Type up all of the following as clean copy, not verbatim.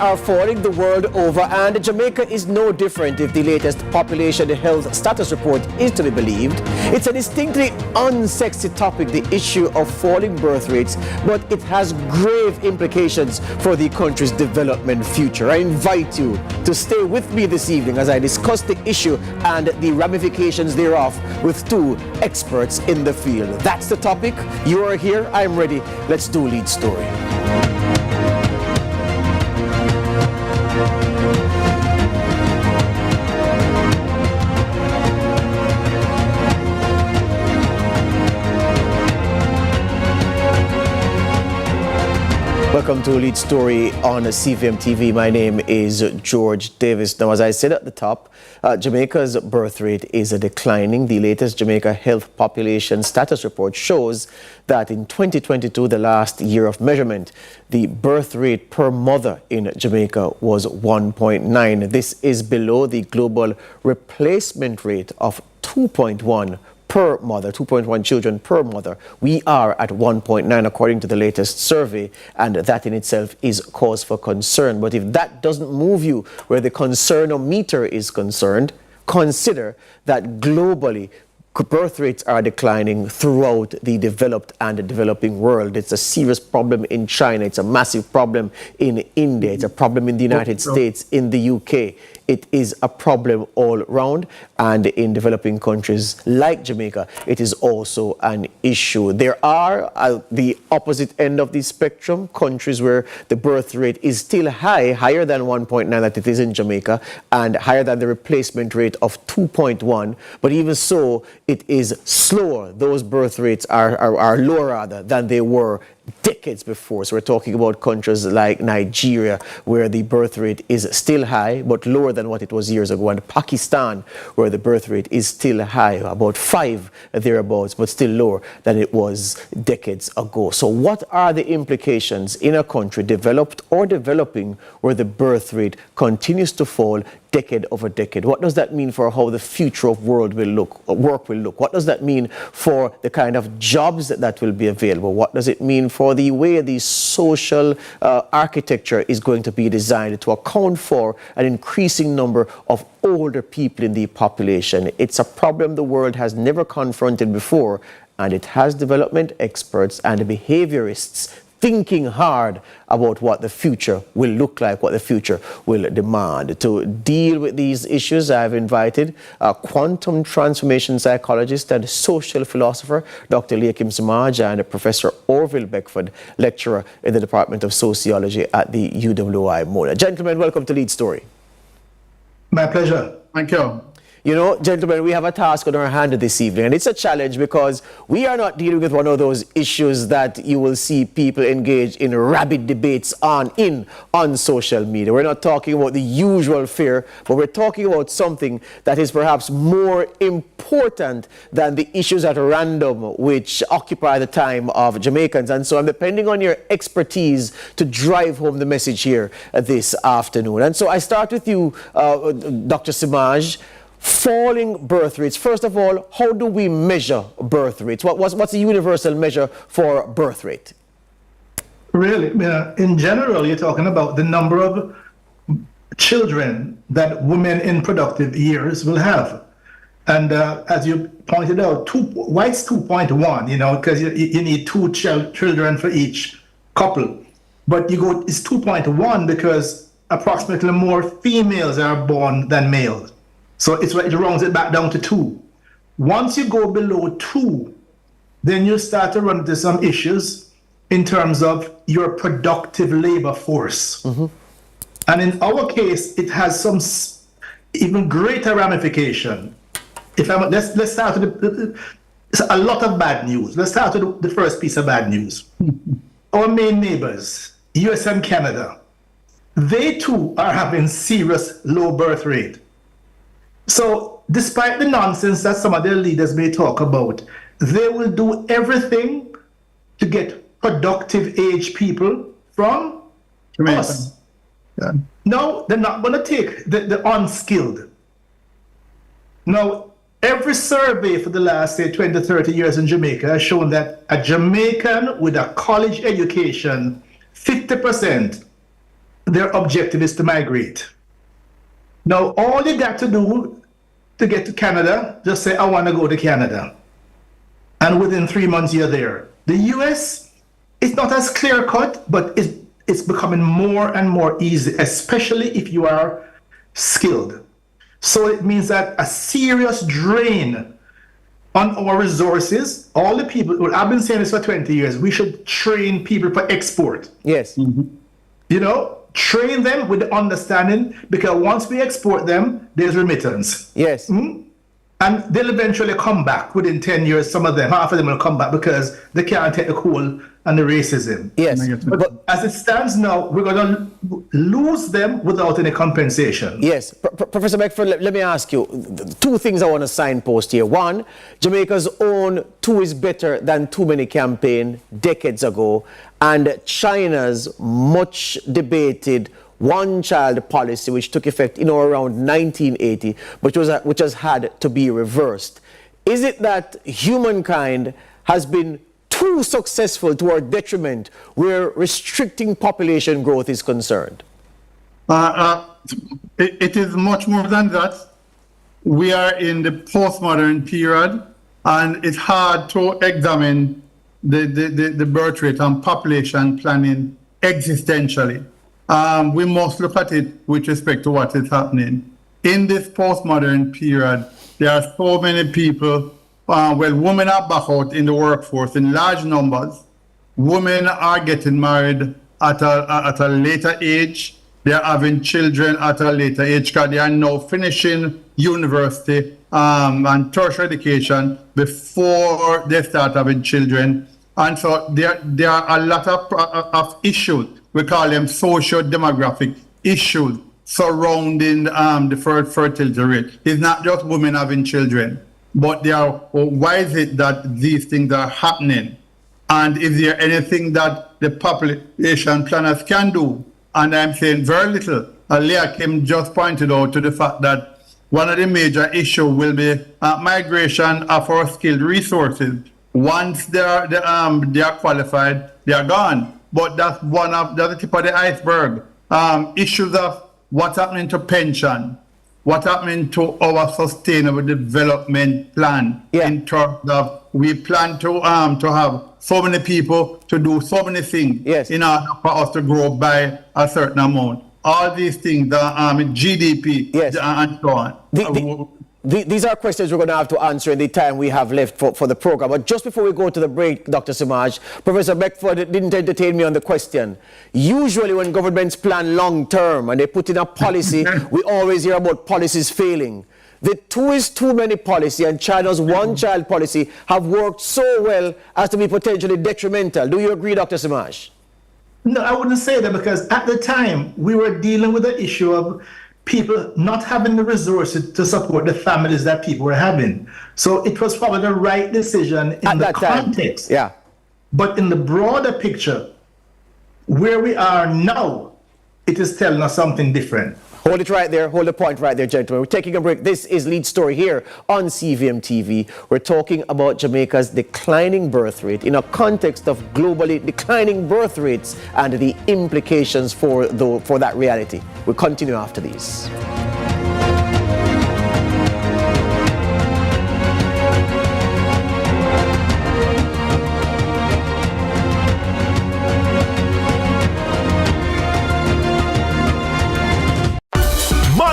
are falling the world over, and Jamaica is no different if the latest population health status report is to be believed. It's a distinctly unsexy topic, the issue of falling birth rates, but it has grave implications for the country's development future. I invite you to stay with me this evening as I discuss the issue and the ramifications thereof with two experts in the field. That's the topic. You are here. I'm ready. Let's do lead story. Welcome to Lead Story on CVM TV. My name is George Davis. Now, as I said at the top, Jamaica's birth rate is declining. The latest Jamaica Health Population Status Report shows that in 2022, the last year of measurement, the birth rate per mother in Jamaica was 1.9. This is below the global replacement rate of 2.1 per mother, 2.1 children per mother. We are at 1.9 according to the latest survey, and that in itself is cause for concern. But if that doesn't move you where the concernometer is concerned, consider that globally birth rates are declining throughout the developed and developing world. It's a serious problem in China. It's a massive problem in India. It's a problem in the United States, in the UK. It is a problem all around, and in developing countries like Jamaica, it is also an issue. There are, at the opposite end of the spectrum, countries where the birth rate is still high, higher than 1.9 that it is in Jamaica, and higher than the replacement rate of 2.1. But even so, it is slower. Those birth rates are lower rather than they were decades before. So we're talking about countries like Nigeria, where the birth rate is still high, but lower than what it was years ago, and Pakistan, where the birth rate is still high, about 5 thereabouts, but still lower than it was decades ago. So what are the implications in a country, developed or developing, where the birth rate continues to fall decade over decade? What does that mean for how the future of work will look? What does that mean for the kind of jobs that will be available? What does it mean for the way the social architecture is going to be designed to account for an increasing number of older people in the population? It's a problem the world has never confronted before, and it has development experts and behaviorists thinking hard about what the future will look like, what the future will demand. To deal with these issues, I've invited a quantum transformation psychologist and social philosopher, Dr. Leakim Samaj, and Professor Orville Beckford, lecturer in the Department of Sociology at the UWI Mona. Gentlemen, welcome to Lead Story. My pleasure. Thank you. You know, gentlemen, we have a task on our hand this evening, and it's a challenge because we are not dealing with one of those issues that you will see people engage in rabid debates on social media. We're not talking about the usual fare, but we're talking about something that is perhaps more important than the issues at random which occupy the time of Jamaicans. And so I'm depending on your expertise to drive home the message here this afternoon. And so I start with you, Dr. Samaj. Falling birth rates. First of all, how do we measure birth rates? What's the universal measure for birth rate? Really, in general, you're talking about the number of children that women in productive years will have. And as you pointed out, why it's 2.1, because you need two children for each couple. But it's 2.1 because approximately more females are born than males. So it rounds it back down to 2. Once you go below 2, then you start to run into some issues in terms of your productive labor force. Mm-hmm. And in our case, it has some even greater ramification. Let's start with a lot of bad news. Let's start with the first piece of bad news. Our main neighbors, US and Canada, they too are having serious low birth rate. So despite the nonsense that some of their leaders may talk about, they will do everything to get productive age people from us. Yeah. No, they're not going to take the unskilled. Now, every survey for the last, say, 20, 30 years in Jamaica has shown that a Jamaican with a college education, 50% their objective is to migrate. Now, all you got to do to get to Canada, just say, I want to go to Canada. And within 3 months, you're there. The US, it's not as clear cut, but it's becoming more and more easy, especially if you are skilled. So it means that a serious drain on our resources, all the people, well, I've been saying this for 20 years, we should train people for export. Yes. You know, train them with the understanding, because once we export them, there's remittance. Yes. And they'll eventually come back within 10 years. Some of them, half of them will come back because they can't take the cool and the racism. Yes. But as it stands now, we're going to lose them without any compensation. Yes. Professor Beckford, let me ask you, two things I want to signpost here. One, Jamaica's own "two is better than too many" campaign decades ago, and China's much debated one-child policy, which took effect around 1980, which has had to be reversed. Is it that humankind has been too successful to our detriment where restricting population growth is concerned? It is much more than that. We are in the postmodern period, and it's hard to examine the birth rate and population planning existentially. We must look at it with respect to what is happening. In this postmodern period, there are so many people, women are back out in the workforce in large numbers. Women are getting married at a later age. They are having children at a later age because they are now finishing university and tertiary education before they start having children. And so there are a lot of issues. We call them socio-demographic issues surrounding the fertility rate. It's not just women having children, but why is it that these things are happening? And is there anything that the population planners can do? And I'm saying very little. Leah Kim just pointed out to the fact that one of the major issues will be migration of our skilled resources. Once they are qualified, they are gone. But that's the tip of the iceberg. Issues of what's happening to pension, what's happening to our sustainable development plan in terms of we plan to have so many people to do so many things in order for us to grow by a certain amount. All these things, GDP and so on. These are questions we're going to have to answer in the time we have left for the program. But just before we go to the break, Dr. Samaj, Professor Beckford didn't entertain me on the question. Usually when governments plan long term and they put in a policy, we always hear about policies failing. The "two is too many" policy and China's one-child policy have worked so well as to be potentially detrimental. Do you agree, Dr. Samaj? No, I wouldn't say that, because at the time we were dealing with the issue of people not having the resources to support the families that people were having. So it was probably the right decision in the context. Yeah. But in the broader picture, where we are now, it is telling us something different. Hold it right there. Hold the point right there, gentlemen. We're taking a break. This is Lead Story here on CVM TV. We're talking about Jamaica's declining birth rate in a context of globally declining birth rates and the implications for that reality. We'll continue after these.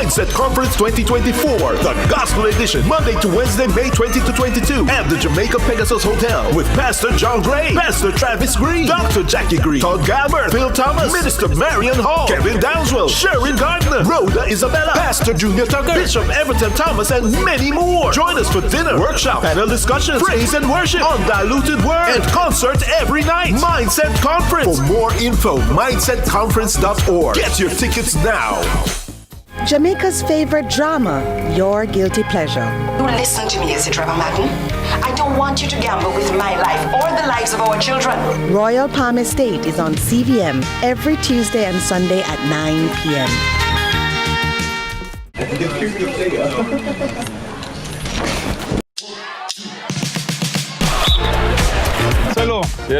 Mindset Conference 2024, the Gospel Edition, Monday to Wednesday, May 20 to 22, at the Jamaica Pegasus Hotel with Pastor John Gray, Pastor Travis Green, Dr. Jackie Green, Todd Galbert, Phil Thomas, Minister Marion Hall, Kevin Downswell, Sharon Gardner, Rhoda Isabella, Pastor Junior Tucker, Bishop Everton Thomas, and many more. Join us for dinner, workshop, panel discussions, praise and worship, undiluted word, and concerts every night. Mindset Conference. For more info, mindsetconference.org. Get your tickets now. Jamaica's favorite drama, Your Guilty Pleasure. Listen to me, Izzy Trevor Madden. I don't want you to gamble with my life or the lives of our children. Royal Palm Estate is on CVM every Tuesday and Sunday at 9 p.m. Hello. Yeah.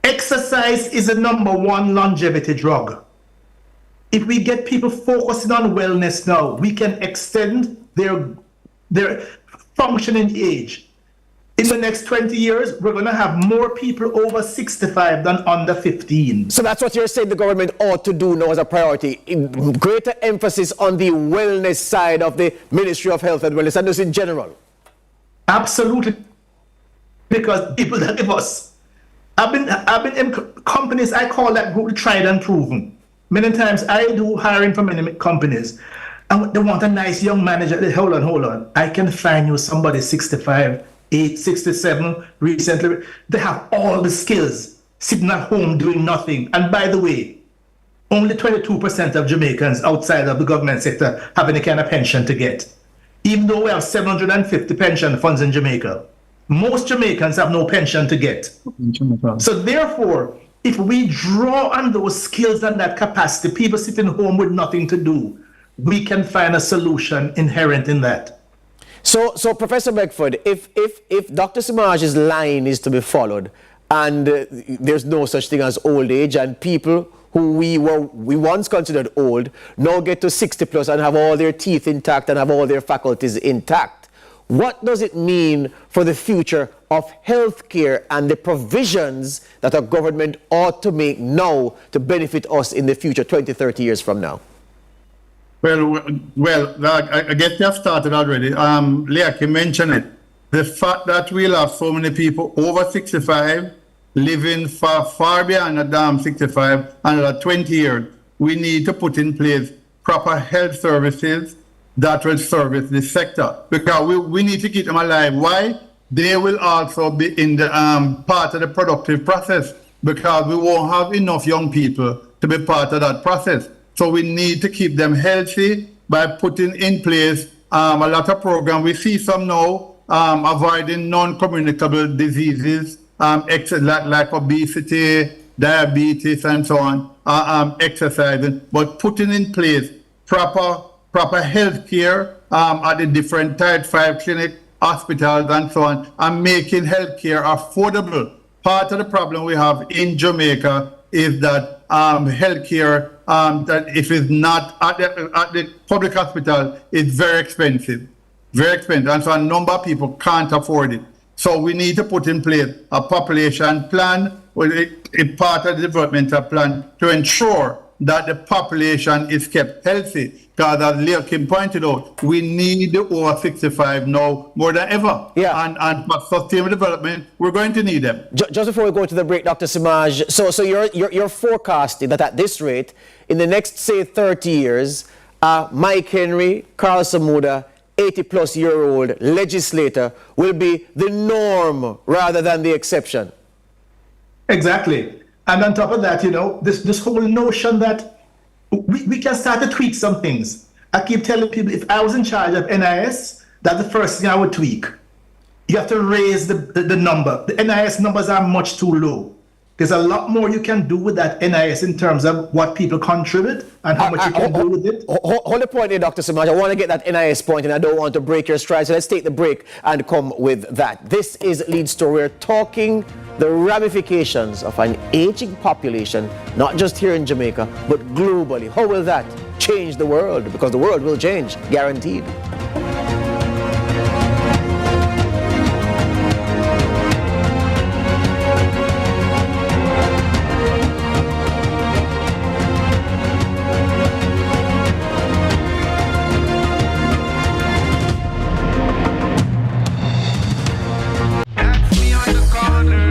Exercise is the #1 longevity drug. If we get people focusing on wellness now, we can extend their functioning age. In the next 20 years, we're going to have more people over 65 than under 15. So that's what you're saying the government ought to do now as a priority. Greater emphasis on the wellness side of the Ministry of Health and Wellness, and just in general. Absolutely. Because people that give us. I've been in companies, I call that group tried and proven. Many times I do hiring for many companies. And they want a nice young manager. Hold on. I can find you somebody 65, 67 recently. They have all the skills, sitting at home doing nothing. And by the way, only 22% of Jamaicans outside of the government sector have any kind of pension to get. Even though we have 750 pension funds in Jamaica, most Jamaicans have no pension to get. So therefore, if we draw on those skills and that capacity, people sitting home with nothing to do, we can find a solution inherent in that. So Professor Beckford, if Dr. Simaj's line is to be followed, and there's no such thing as old age, and people who we once considered old now get to 60 plus and have all their teeth intact and have all their faculties intact, what does it mean for the future of healthcare and the provisions that our government ought to make now to benefit us in the future, 20, 30 years from now? Well, I guess you have started already. Leaki mentioned it. The fact that we'll have so many people over 65 living far beyond the damn 65, another 20 years, we need to put in place proper health services that will service this sector, because we need to keep them alive. Why? They will also be in the part of the productive process, because we won't have enough young people to be part of that process. So we need to keep them healthy by putting in place a lot of programs. We see some now avoiding non-communicable diseases, like obesity, diabetes, and so on, exercising, but putting in place proper health care at the different Type 5 clinic, hospitals, and so on, and making health care affordable. Part of the problem we have in Jamaica is that health care, that if it's not at the public hospital, is very expensive, and so a number of people can't afford it. So we need to put in place a population plan, a part of the developmental plan, to ensure that the population is kept healthy. Because as Leo Kim pointed out, we need the over 65 now more than ever. Yeah. And for sustainable development, we're going to need them. Just before we go to the break, Dr. Simaj, so you're forecasting that at this rate, in the next, say, 30 years, Mike Henry, Carl Samuda, 80-plus-year-old legislator will be the norm rather than the exception. Exactly. And on top of that, this whole notion that we can start to tweak some things. I keep telling people, if I was in charge of NIS, that's the first thing I would tweak. You have to raise the number. The NIS numbers are much too low. There's a lot more you can do with that NIS in terms of what people contribute and how much you can do with it. Hold the point there, Dr. Simaj. I want to get that NIS point, and I don't want to break your stride. So let's take the break and come with that. This is Lead Story. We're talking the ramifications of an aging population, not just here in Jamaica, but globally. How will that change the world? Because the world will change, guaranteed.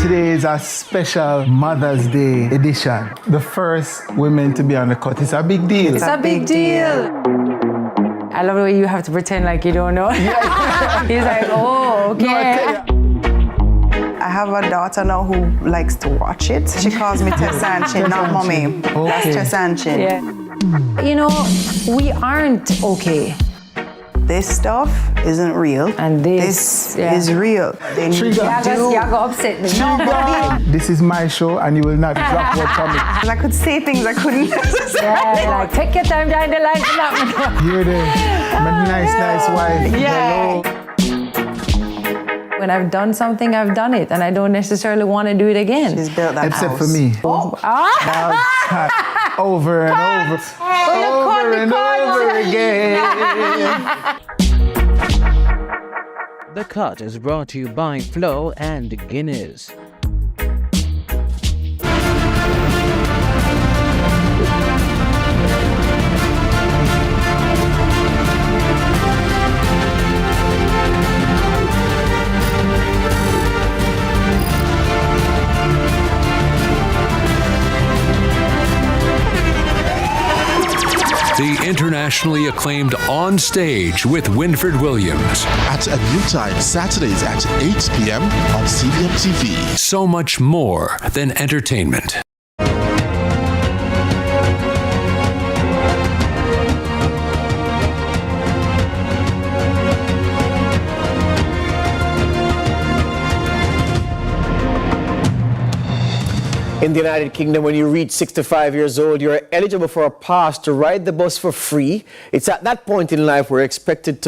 Today is a special Mother's Day edition. The first women to be on the cut. It's a big deal. It's a big deal. I love the way you have to pretend like you don't know. He's like, oh, okay. I have a daughter now who likes to watch it. She calls me Tess Sanchin, not mommy. Okay. That's Tess Sanchin. Yeah. We aren't okay. This stuff isn't real. And this is real. They need to upset me. This is my show, and you will not drop word from it. I could say things I couldn't. Like, take your time down the line. You're the my nice wife. Yeah. Hello. When I've done something, I've done it, and I don't necessarily want to do it again. She's built that Except house. for me. Ah! Over and over. Over and over again. The Cut is brought to you by Flo and Guinness. The internationally acclaimed On Stage with Winfred Williams. At a new time, Saturdays at 8 p.m. on CVM TV. So much more than entertainment. In the United Kingdom, when you reach 65 years old, you're eligible for a pass to ride the bus for free. It's at that point in life where you're expected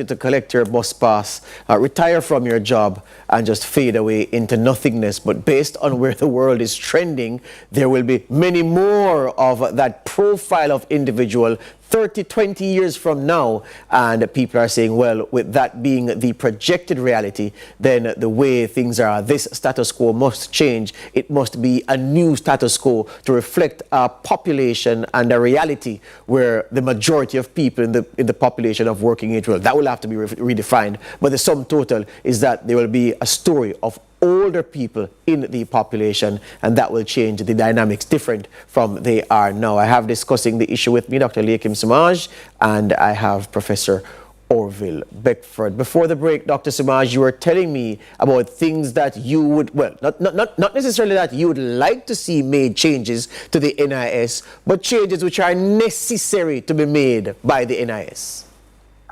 to collect your bus pass, retire from your job, and just fade away into nothingness. But based on where the world is trending, there will be many more of that profile of individual 30, 20 years from now, and people are saying, well, with that being the projected reality, then the way things are, this status quo must change. It must be a new status quo to reflect a population and a reality where the majority of people in the population of working age, well, that will have to be redefined. But the sum total is that there will be a story of older people in the population, and that will change the dynamics different from they are now. I have discussing the issue with me Dr. Lakim Samaj, and I have Professor Orville Beckford. Before the break, Dr. Samaj, you were telling me about things that you would, well, not necessarily that you would like to see made changes to the NIS, but changes which are necessary to be made by the NIS.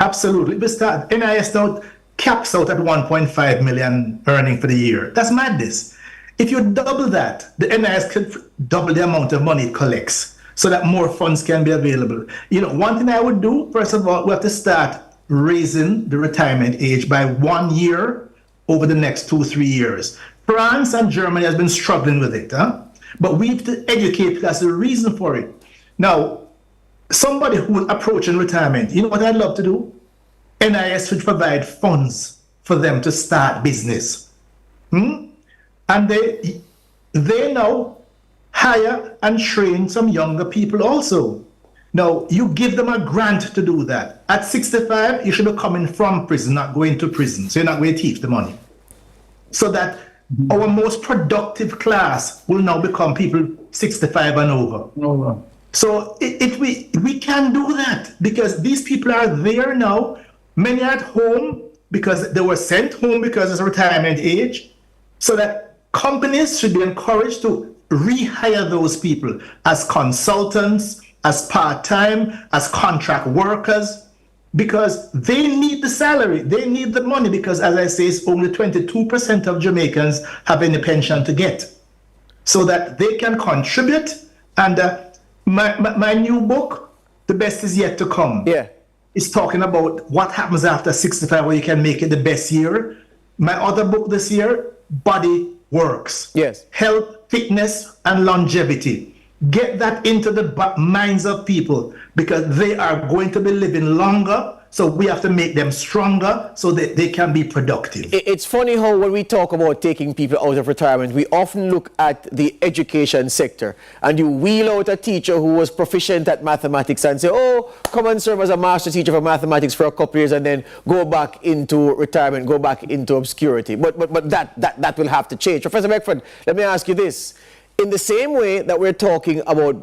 Absolutely. But NIS now caps out at 1.5 million earning for the year. That's madness. If you double that, the NIS could double the amount of money it collects so that more funds can be available. You know, one thing I would do, first of all, we have to start raising the retirement age by 1 year over the next 2-3 years. France and Germany has been struggling with it, but we have to educate, that's the reason for it. Now, somebody who is approaching retirement, you know what I'd love to do? NIS should provide funds for them to start business. And they now hire and train some younger people also. Now, you give them a grant to do that. At 65, you should be coming from prison, not going to prison. So you're not going to teach the money. So that our most productive class will now become people 65 and over. So we can do that because these people are there now. Many are at home because they were sent home because it's retirement age. So that companies should be encouraged to rehire those people as consultants, as part-time, as contract workers, because they need the salary, they need the money, because as I say, it's only 22% of Jamaicans have any pension to get. So that they can contribute. And my new book, The Best Is Yet to Come, is talking about what happens after 65, where you can make it the best year. My other book this year, Body Works. Yes. Health, fitness, and longevity. Get that into the minds of people because they are going to be living longer. So we have to make them stronger so that they can be productive. It's funny how when we talk about taking people out of retirement, we often look at the education sector and you wheel out a teacher who was proficient at mathematics and say, oh, come and serve as a master teacher for mathematics for a couple of years and then go back into retirement, go back into obscurity. But that will have to change. Professor Beckford, let me ask you this. In the same way that we're talking about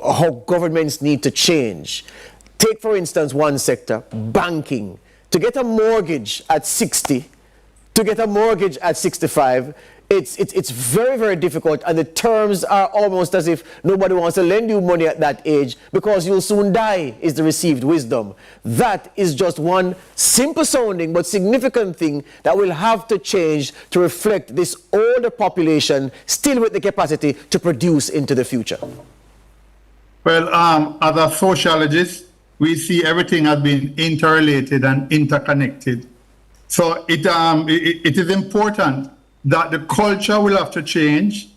how governments need to change, take, for instance, one sector, banking. To get a mortgage at 60, to get a mortgage at 65, it's very, very difficult, and the terms are almost as if nobody wants to lend you money at that age because you'll soon die, is the received wisdom. That is just one simple sounding but significant thing that will have to change to reflect this older population still with the capacity to produce into the future. Well, as a sociologist, we see everything has been interrelated and interconnected. So it is important that the culture will have to change.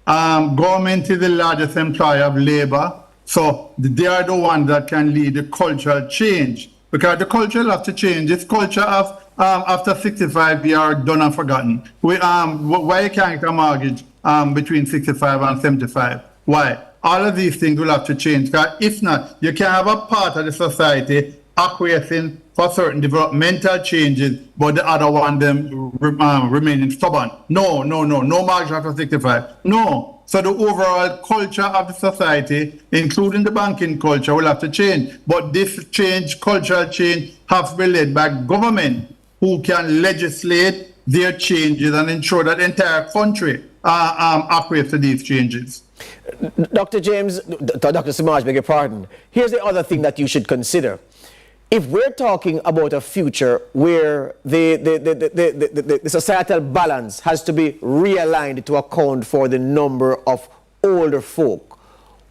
Government is the largest employer of labor, so they are the ones that can lead the cultural change. Because the culture will have to change. This culture of after 65 you are done and forgotten. Why you can't get a mortgage between 65 and 75? Why? All of these things will have to change. Because if not, you can have a part of the society acquiescing for certain developmental changes, but the other one them remaining stubborn. No mortgage after 65. No. So the overall culture of the society, including the banking culture, will have to change. But this change, cultural change, has to be led by government, who can legislate their changes and ensure that the entire country acquiesces to these changes. Dr. James, Dr. Samaj, beg your pardon. Here's the other thing that you should consider. If we're talking about a future where the societal balance has to be realigned to account for the number of older folk,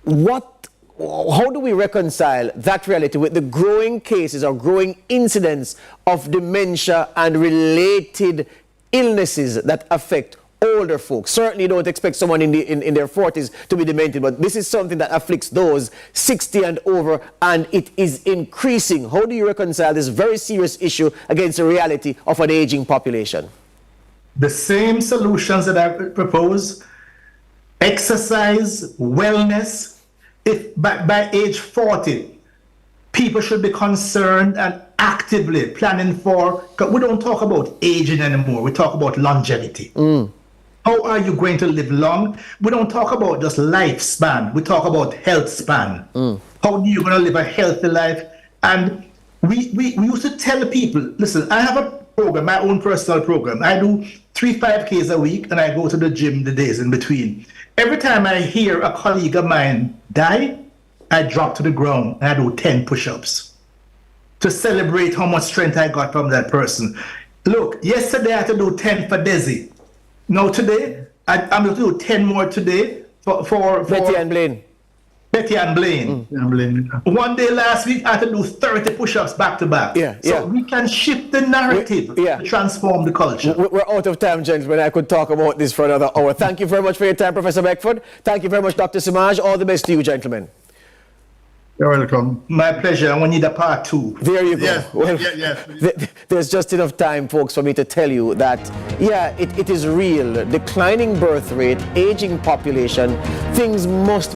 how do we reconcile that reality with the growing cases or growing incidents of dementia and related illnesses that affect older folks? Certainly don't expect someone in their 40s to be demented, but this is something that afflicts those 60 and over, and it is increasing. How do you reconcile this very serious issue against the reality of an aging population? The same solutions that I propose: exercise, wellness. If by age 40, people should be concerned and actively planning for, we don't talk about aging anymore, we talk about longevity. How are you going to live long? We don't talk about just lifespan. We talk about health span. How are you going to live a healthy life? And we used to tell people, listen, I have a program, my own personal program. I do 3 5Ks a week, and I go to the gym the days in between. Every time I hear a colleague of mine die, I drop to the ground and I do 10 push-ups to celebrate how much strength I got from that person. Look, yesterday I had to do 10 for Desi. Now today, I'm going to do 10 more today for Betty and Blaine. Betty and Blaine. One day last week, I had to do 30 push-ups back to back. So we can shift the narrative to transform the culture. We're out of time, gentlemen. I could talk about this for another hour. Thank you very much for your time, Professor Beckford. Thank you very much, Dr. Samaj. All the best to you, gentlemen. You're welcome. My pleasure. And we need a part 2. There you go. There's just enough time, folks, for me to tell you that, it is real. Declining birth rate, aging population, things must